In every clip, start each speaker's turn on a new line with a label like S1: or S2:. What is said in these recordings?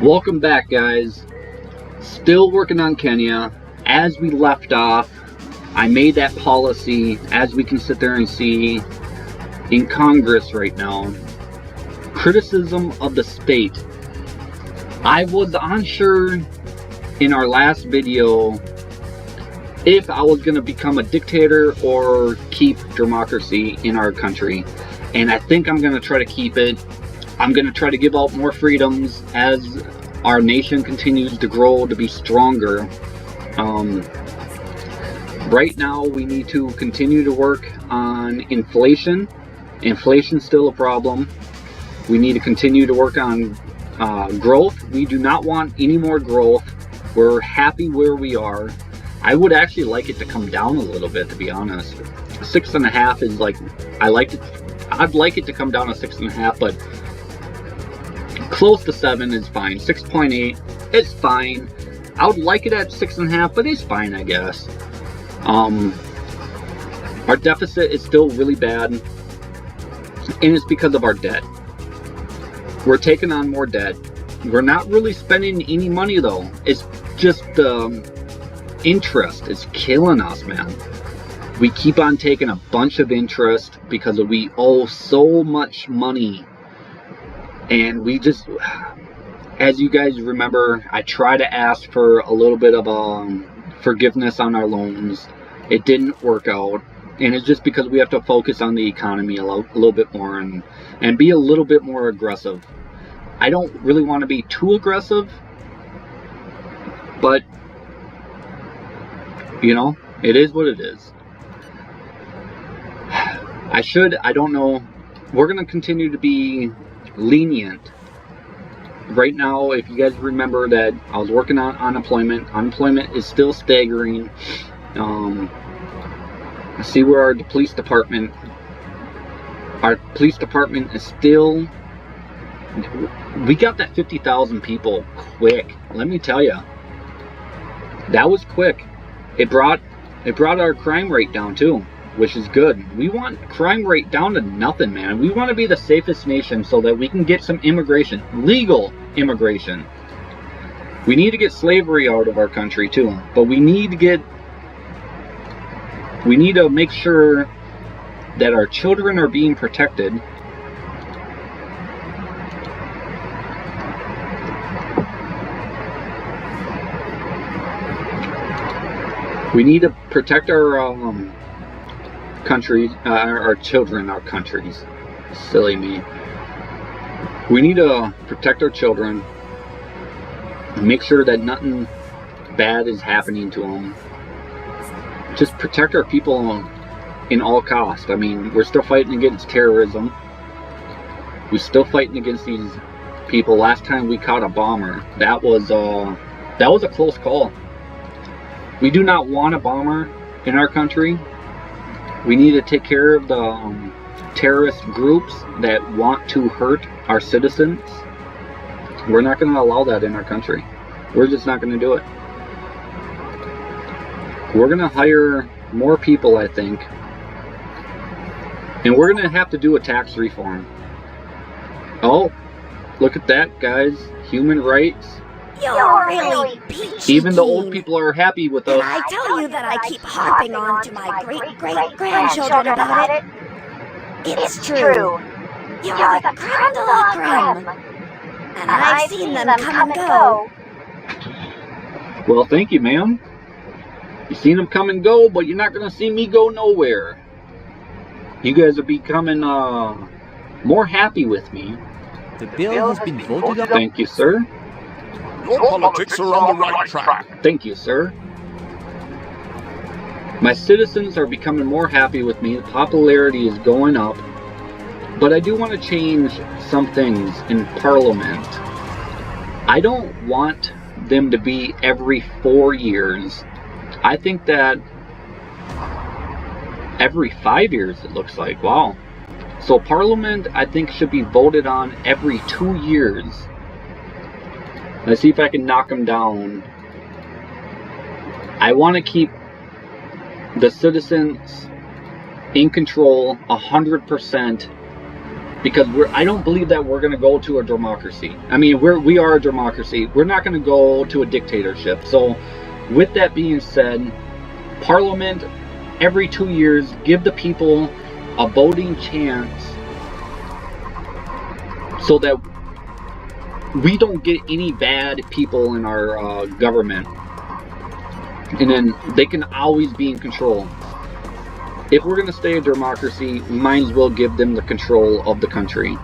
S1: Welcome back, guys. Still working on Kenya. As we left off, I made that policy, as we can sit there and see in Congress right now. Criticism of the state. I was unsure in our last video if I was going to become a dictator or keep democracy in our country. And I think I'm going to try to keep it. I'm going to try to give out more freedoms as our nation continues to grow, to be stronger. Right now, we need to continue to work on inflation. Inflation's still a problem. We need to continue to work on growth. We do not want any more growth. We're happy where we are. I would actually like it to come down a little bit, to be honest. 6.5 is like, I'd like it to come down to 6.5, but close to 7 is fine. 6.8, it's fine. I would like it at 6.5, but it's fine, I guess. Our deficit is still really bad, and it's because of our debt. We're taking on more debt. We're not really spending any money, though. It's just interest is killing us, man. We keep on taking a bunch of interest because we owe so much money. And we just, as you guys remember, I try to ask for a little bit of forgiveness on our loans. It didn't work out. And it's just because we have to focus on the economy a little bit more and be a little bit more aggressive. I don't really want to be too aggressive, but, you know, it is what it is. I don't know. We're going to continue to be lenient. Right now, if you guys remember that I was working on unemployment. Unemployment is still staggering. I see where our police department is still, we got that 50,000 people quick. Let me tell you, that was quick. It brought our crime rate down too, which is good. We want crime rate down to nothing, man. We want to be the safest nation so that we can get some immigration, legal immigration. We need to get slavery out of our country too, but we need to make sure that our children are being protected. We need to protect our countries, our children, our countries. Silly me. We need to protect our children. Make sure that nothing bad is happening to them. Just protect our people in all costs. I mean, we're still fighting against terrorism. We're still fighting against these people. Last time we caught a bomber, that was a close call. We do not want a bomber in our country. We need to take care of the terrorist groups that want to hurt our citizens. We're not going to allow that in our country. We're just not going to do it. We're going to hire more people, I think. And we're going to have to do a tax reform. Oh, look at that, guys. Human rights.
S2: You're really peachy.
S1: Even the old people are happy with us.
S2: And I tell you that I keep harping on to my great-great-grandchildren about it. It's true. You're the creme de la creme. And I've seen them come and go.
S1: Well, thank you, ma'am. You've seen them come and go, but you're not going to see me go nowhere. You guys are becoming more happy with me.
S3: The bill has been voted on.
S1: Thank you, sir.
S4: Your politics are on the right track.
S1: Thank you, sir. My citizens are becoming more happy with me. The popularity is going up. But I do want to change some things in Parliament. I don't want them to be every 4 years. I think that every 5 years, it looks like. Wow. So Parliament, I think, should be voted on every 2 years. Let's see if I can knock them down. I want to keep the citizens in control 100%. because I don't believe that we're going to go to a democracy. I mean, we are a democracy. We're not going to go to a dictatorship. So with that being said, Parliament every 2 years, give the people a voting chance so that we don't get any bad people in our government, and then they can always be in control. If we're going to stay a democracy, we might as well give them the control of the country.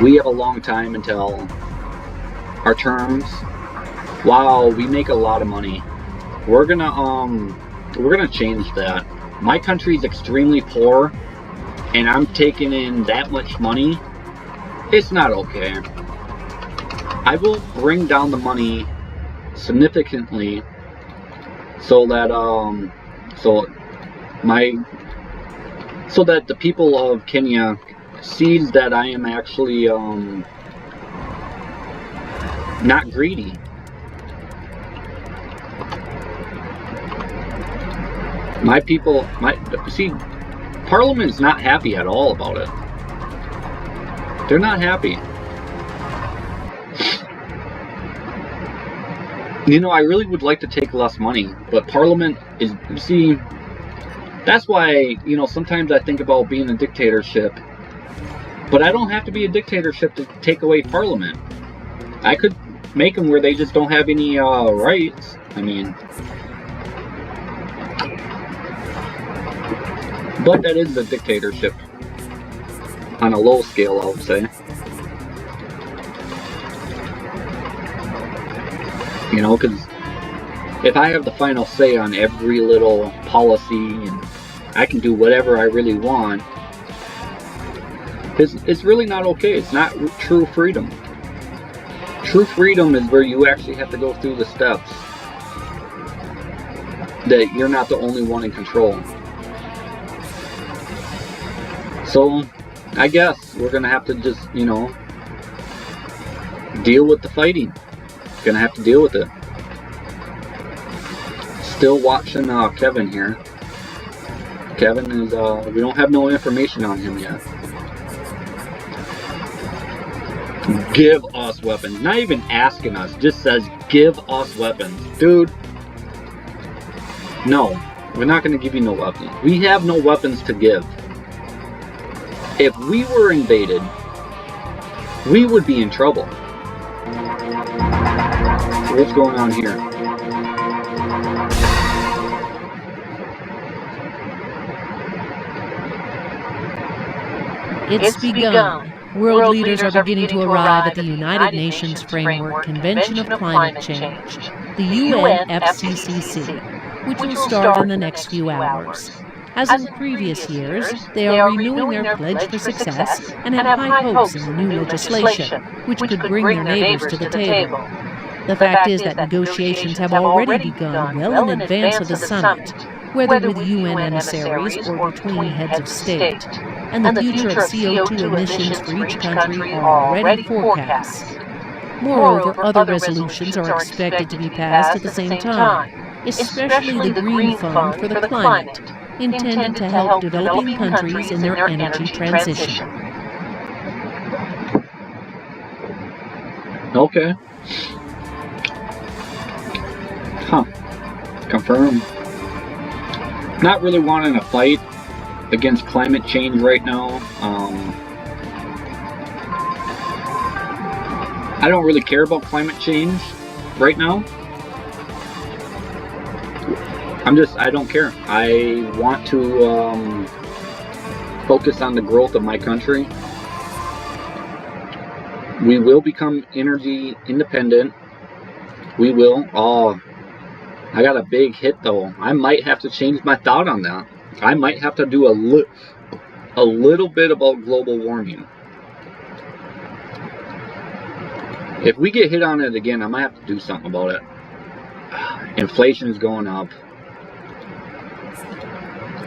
S1: We have a long time until our terms. Wow, we make a lot of money. We're gonna change that. My country's extremely poor, and I'm taking in that much money. It's not okay. I will bring down the money significantly so that so that the people of Kenya sees that I am actually not greedy. My people, see, Parliament's not happy at all about it. They're not happy. You know, I really would like to take less money, but Parliament is, see, that's why, you know, sometimes I think about being a dictatorship, but I don't have to be a dictatorship to take away Parliament. I could make them where they just don't have any rights. I mean, but that is a dictatorship on a low scale, I would say. You know, because if I have the final say on every little policy and I can do whatever I really want, it's really not okay. It's not true freedom. True freedom is where you actually have to go through the steps that you're not the only one in control. So, I guess we're gonna have to just, you know, deal with the fighting. Gonna have to deal with it. Still watching Kevin here. Kevin is, we don't have no information on him yet. Give us weapons. Not even asking us, just says give us weapons. Dude, no, we're not gonna give you no weapons. We have no weapons to give. If we were invaded, we would be in trouble. What's going on here?
S5: It's begun. World leaders are beginning to arrive at the United Nations Framework Convention of Climate Change, the UNFCCC, which will start in the next few hours. As in previous years, they are renewing their pledge for success and have high hopes in the new legislation, which could bring their neighbors to the table. The fact is that negotiations have already begun well in advance of the summit, whether with UN emissaries or between heads of state, and the future of CO2 emissions for each country are already forecast. Moreover, other resolutions are expected to be passed at the same time, especially the Green Fund for the Climate, intended to help developing countries in their energy transition.
S1: Okay. Huh. Confirmed. Not really wanting to fight against climate change right now. I don't really care about climate change right now. I don't care. I want to focus on the growth of my country. We will become energy independent. We will. Oh, I got a big hit though. I might have to change my thought on that. I might have to do a little bit about global warming. If we get hit on it again, I might have to do something about it. Inflation is going up.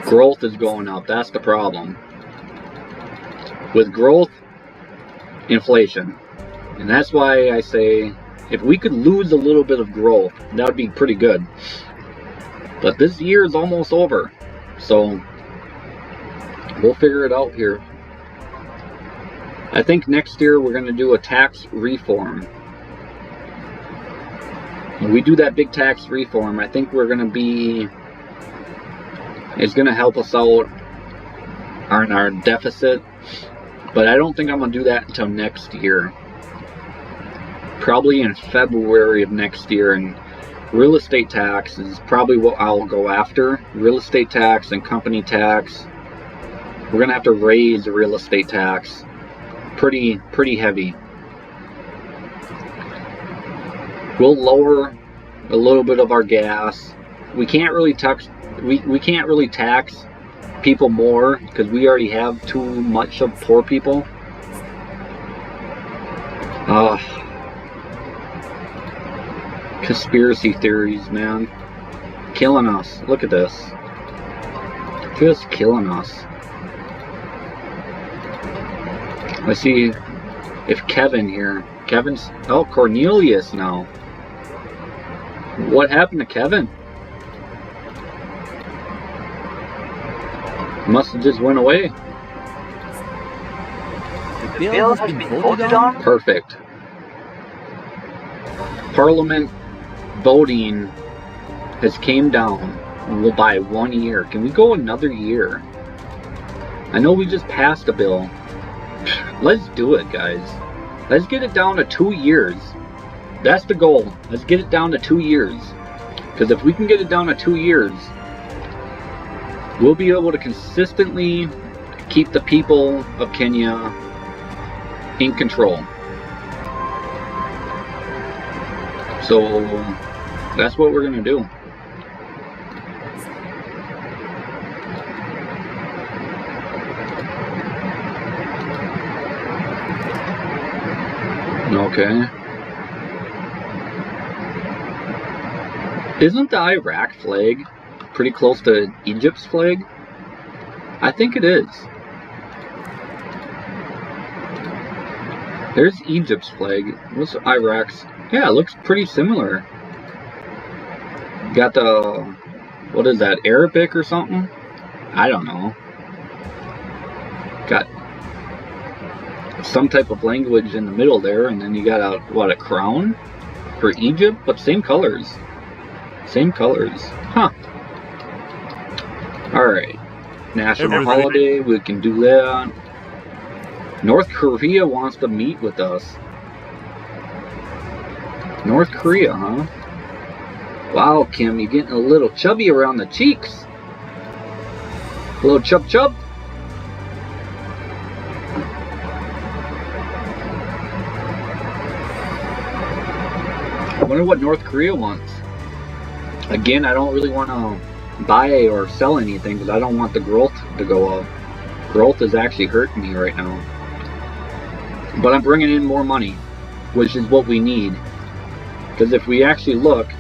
S1: Growth is going up. That's the problem. With growth, inflation. And that's why I say, if we could lose a little bit of growth, that would be pretty good. But this year is almost over, so we'll figure it out here. I think next year we're going to do a tax reform. When we do that big tax reform, I think we're going to be, it's going to help us out on our deficit, but I don't think I'm going to do that until next year. Probably in February of next year, and real estate tax is probably what I'll go after. Real estate tax and company tax. We're going to have to raise the real estate tax pretty heavy. We'll lower a little bit of our gas. We can't really tax people more because we already have too much of poor people. Conspiracy theories, man. Killing us. Look at this. Just killing us. Let's see if Kevin here. Kevin's... Oh, Cornelius now. What happened to Kevin? Must have just went away.
S3: The bill has been voted on?
S1: Perfect. Parliament voting has came down by 1 year. Can we go another year? I know we just passed a bill. Let's do it, guys. Let's get it down to 2 years. That's the goal. Let's get it down to 2 years. Because if we can get it down to 2 years, we'll be able to consistently keep the people of Kenya in control. So that's what we're going to do. Okay. Isn't the Iraq flag pretty close to Egypt's flag? I think it is. There's Egypt's flag. What's Iraq's? Yeah, it looks pretty similar. Got the... What is that? Arabic or something? I don't know. Got some type of language in the middle there, and then you got a, what, a crown for Egypt, but same colors. Same colors. Huh. Alright. National holiday, we can do that. North Korea wants to meet with us. North Korea, huh? Wow, Kim, you're getting a little chubby around the cheeks. A little chub chub. I wonder what North Korea wants. Again, I don't really want to buy or sell anything because I don't want the growth to go up. Growth is actually hurting me right now. But I'm bringing in more money, which is what we need. Because if we actually look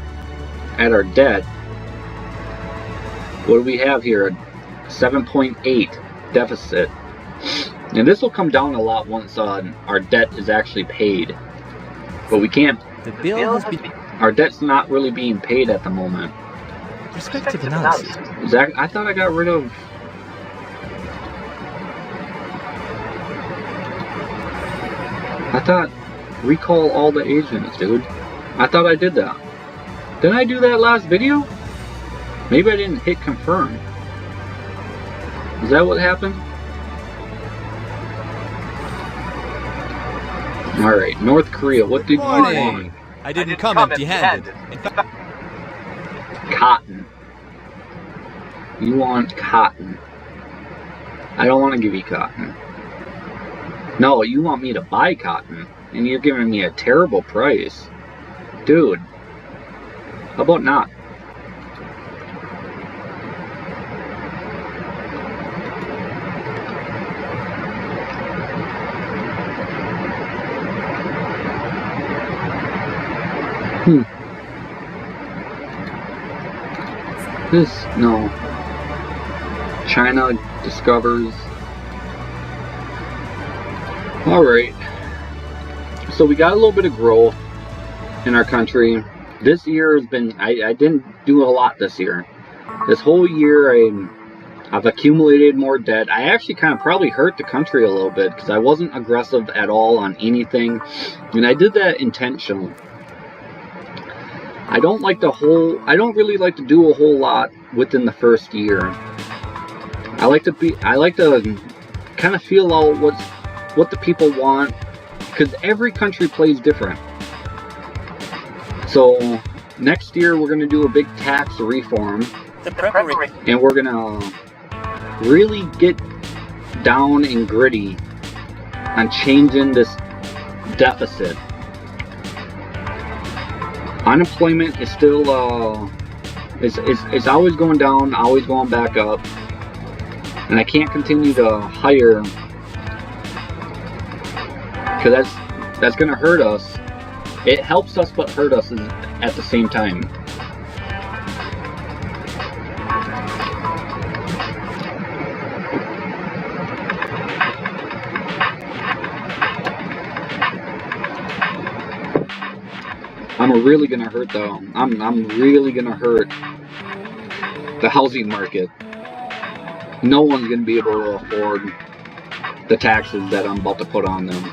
S1: at our debt, what do we have here? A 7.8 deficit. And this will come down a lot once our debt is actually paid. But we can't.
S3: The bill has been...
S1: Our debt's not really being paid at the moment.
S3: Perspective analysis.
S1: Zach, I thought I got rid of... I thought recall all the agents, dude. I thought I did that. Didn't I do that last video? Maybe I didn't hit confirm. Is that what happened? Alright, North Korea, what did you want?
S3: I didn't come empty-handed.
S1: Cotton. You want cotton. I don't want to give you cotton. No, you want me to buy cotton, and you're giving me a terrible price. Dude, how about not? This, no. China discovers. Alright. So we got a little bit of growth in our country. This year has been, I didn't do a lot this year. This whole year, I've accumulated more debt. I actually kind of probably hurt the country a little bit because I wasn't aggressive at all on anything, and I did that intentionally. I don't really like to do a whole lot within the first year. I like to kind of feel out what the people want, because every country plays different. So next year we're going to do a big tax reform, and we're going to really get down and gritty on changing this deficit. Unemployment is still it's always going down, always going back up, and I can't continue to hire because that's going to hurt us. It helps us but hurt us at the same time. I'm really gonna hurt though. I'm really gonna hurt the housing market. No one's gonna be able to afford the taxes that I'm about to put on them.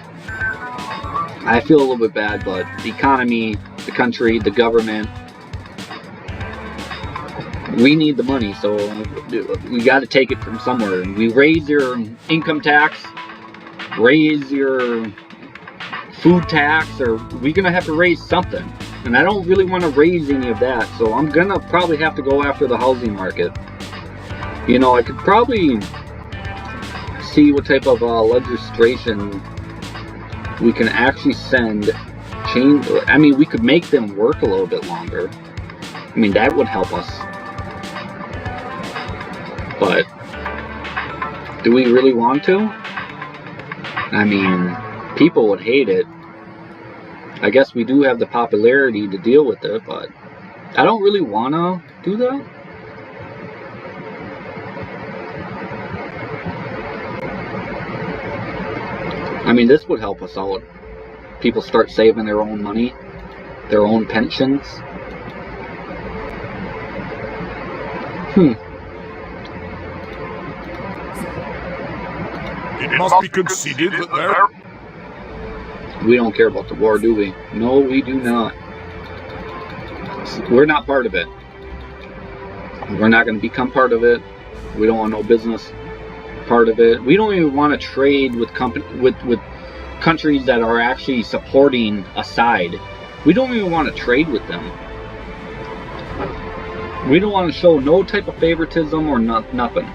S1: I feel a little bit bad, but the economy, the country, the government, we need the money, so we got to take it from somewhere. We raise your income tax, raise your food tax, or we're gonna have to raise something, and I don't really want to raise any of that, so I'm gonna probably have to go after the housing market. You know, I could probably see what type of legislation we can actually we could make them work a little bit longer. I mean, that would help us, but do we really want to? I mean, people would hate it. I guess we do have the popularity to deal with it, but I don't really want to do that. I mean, this would help us out. People start saving their own money, their own pensions.
S4: It must be conceded that there...
S1: We don't care about the war, do we? No, we do not. We're not part of it. We're not going to become part of it. We don't want no business part of it. We don't even want to trade with countries that are actually supporting a side. We don't even want to trade with them. We don't want to show no type of favoritism or nothing.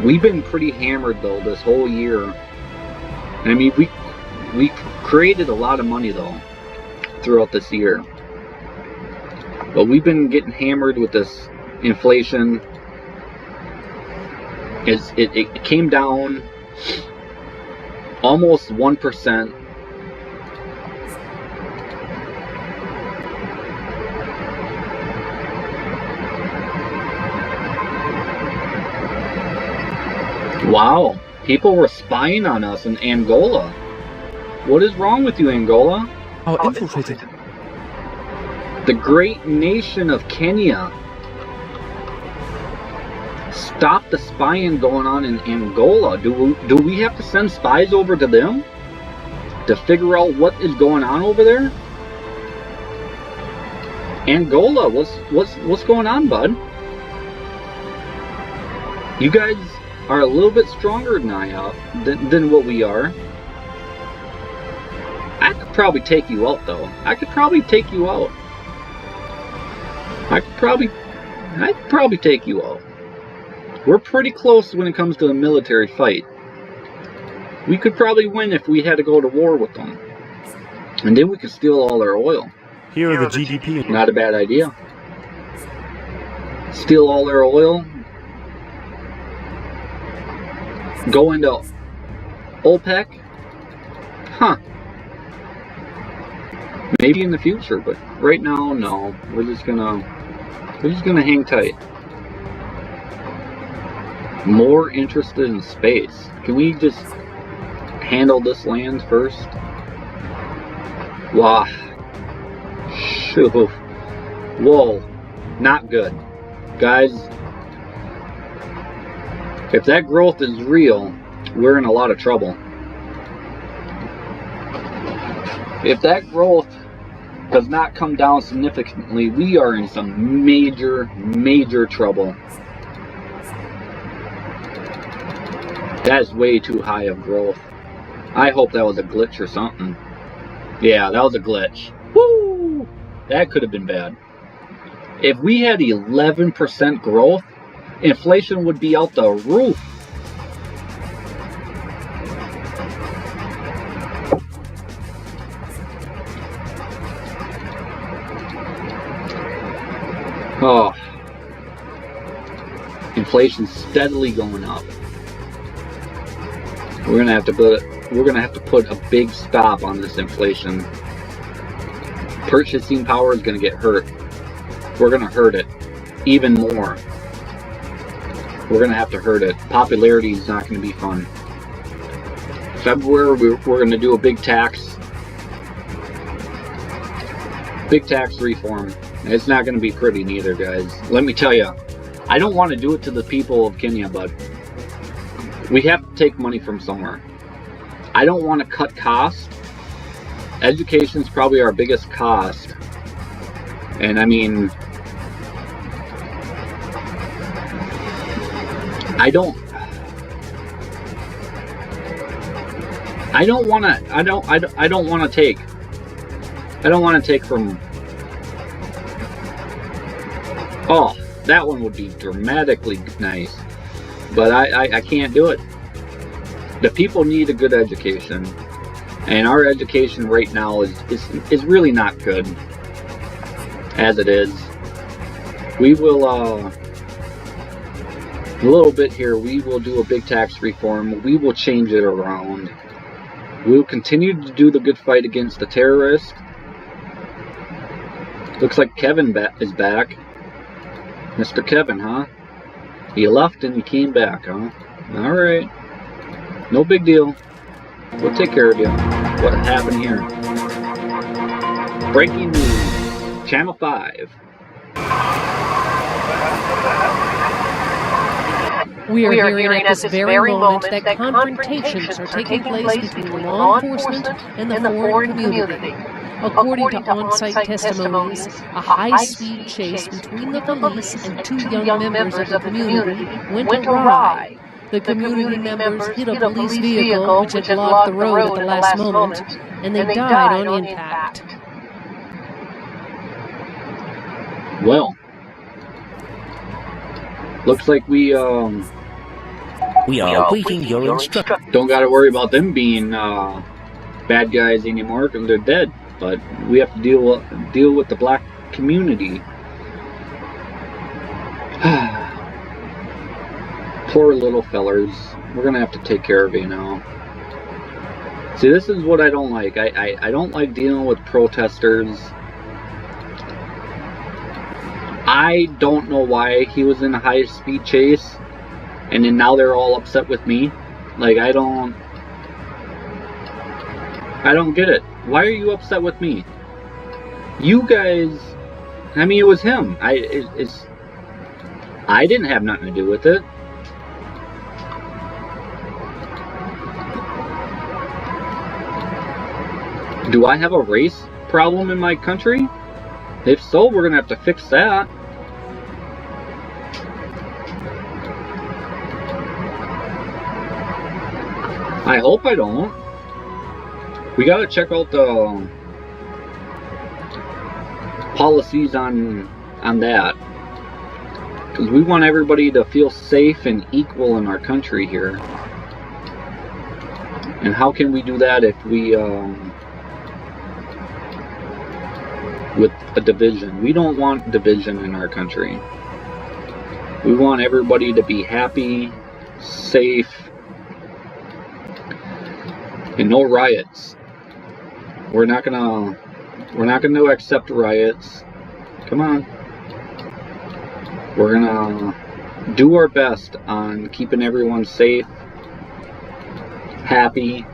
S1: We've been pretty hammered though this whole year. I mean, we created a lot of money though throughout this year, but we've been getting hammered with this inflation. It came down almost 1%. Wow, people were spying on us in Angola. What is wrong with you, Angola?
S3: Infiltrated.
S1: The great nation of Kenya. Stop the spying going on in Angola. Do we have to send spies over to them to figure out what is going on over there? Angola, what's going on, bud? You guys are a little bit stronger than what we are. I could probably take you out though. I could probably take you out. I could probably take you out. We're pretty close when it comes to a military fight. We could probably win if we had to go to war with them. And then we could steal all their oil.
S3: Here are the GDP.
S1: Not a bad idea. Steal all their oil. Go into OPEC? Huh. Maybe in the future, but right now, no. We're just gonna hang tight. More interested in space. Can we just handle this land first? Wow. Shoo. Whoa. Not good. Guys, if that growth is real, we're in a lot of trouble. If that growth does not come down significantly, we are in some major trouble. That's way too high of growth. I hope that was a glitch or something. Yeah, that was a glitch. Woo! That could have been bad. If we had 11% growth, inflation would be out the roof. Oh, inflation's steadily going up. We're gonna have to put a big stop on this inflation. Purchasing power is gonna get hurt. We're gonna hurt it even more. We're gonna have to hurt it. Popularity is not gonna be fun. February we're gonna do a big tax reform. It's not gonna be pretty neither, guys. Let me tell you, I don't want to do it to the people of Kenya, but we have to take money from somewhere. I don't want to cut costs. Education's probably our biggest cost. And I mean, I don't want to take from. Oh, that one would be dramatically nice, but I can't do it. The people need a good education, and our education right now is really not good as it is. We will a little bit here. We will do a big tax reform. We will change it around. We will continue to do the good fight against the terrorists. Looks like Kevin is back. Mr. Kevin, huh? He left and he came back, huh? Alright. No big deal. We'll take care of you. What happened here? Breaking news. Channel 5.
S5: We are hearing at this very moment that confrontations are taking place between law enforcement and the foreign community. According to on-site testimonies, a high-speed chase between the police and two young members of the community went awry. The community members hit a police vehicle which had blocked the road at the last moment, and they died on impact.
S1: Well, looks like we
S6: are awaiting your instructions.
S1: Don't gotta worry about them being bad guys anymore because they're dead. But we have to deal with the black community. Poor little fellers. We're gonna have to take care of you now. See, this is what I don't like. I don't like dealing with protesters. I don't know why he was in a high-speed chase, and then now they're all upset with me. Like, I don't get it. Why are you upset with me? You guys, I mean, it was him. I didn't have nothing to do with it. Do I have a race problem in my country? If so, we're gonna have to fix that. I hope I don't. We gotta check out the policies on that, because we want everybody to feel safe and equal in our country here. And how can we do that if we with a division? We don't want division in our country. We want everybody to be happy, safe, and no riots. We're not gonna accept riots. Come on. We're gonna do our best on keeping everyone safe, happy.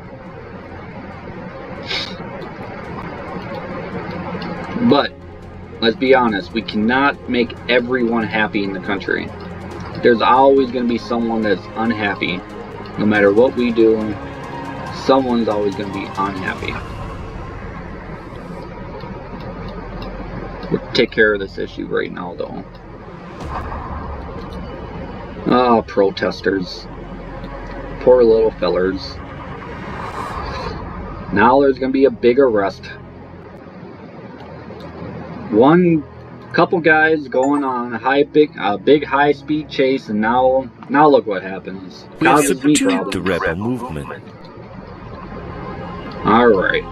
S1: But let's be honest, we cannot make everyone happy in the country. There's always going to be someone that's unhappy. No matter what we do, someone's always going to be unhappy. We'll take care of this issue right now, though. Oh, protesters. Poor little fellers. Now there's going to be a big arrest. Couple guys going on a big high-speed chase, and now look what happens.
S6: We have subdued the rebel movement.
S1: All right.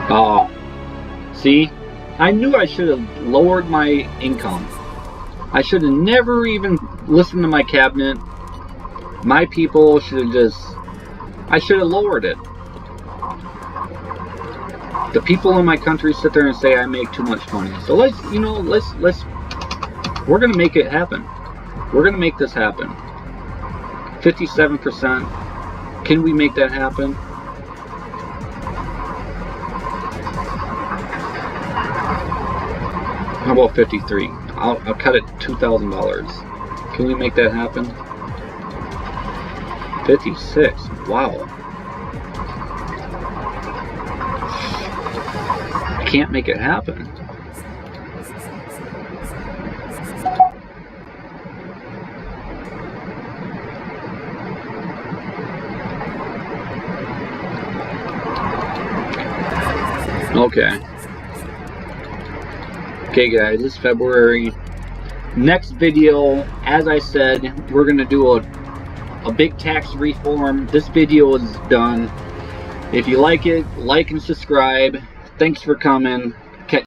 S1: Oh, see, I knew I should have lowered my income. I should have never even listened to my cabinet. My people should have I should have lowered it. The people in my country sit there and say I make too much money. So we're gonna make it happen. We're gonna make this happen. 57%. Can we make that happen? How about 53? I'll cut it $2,000. Can we make that happen? 56. Wow. I can't make it happen. Okay guys, it's February. Next video, as I said, we're gonna do a big tax reform. This video is done. If you like it, like and subscribe. Thanks for coming.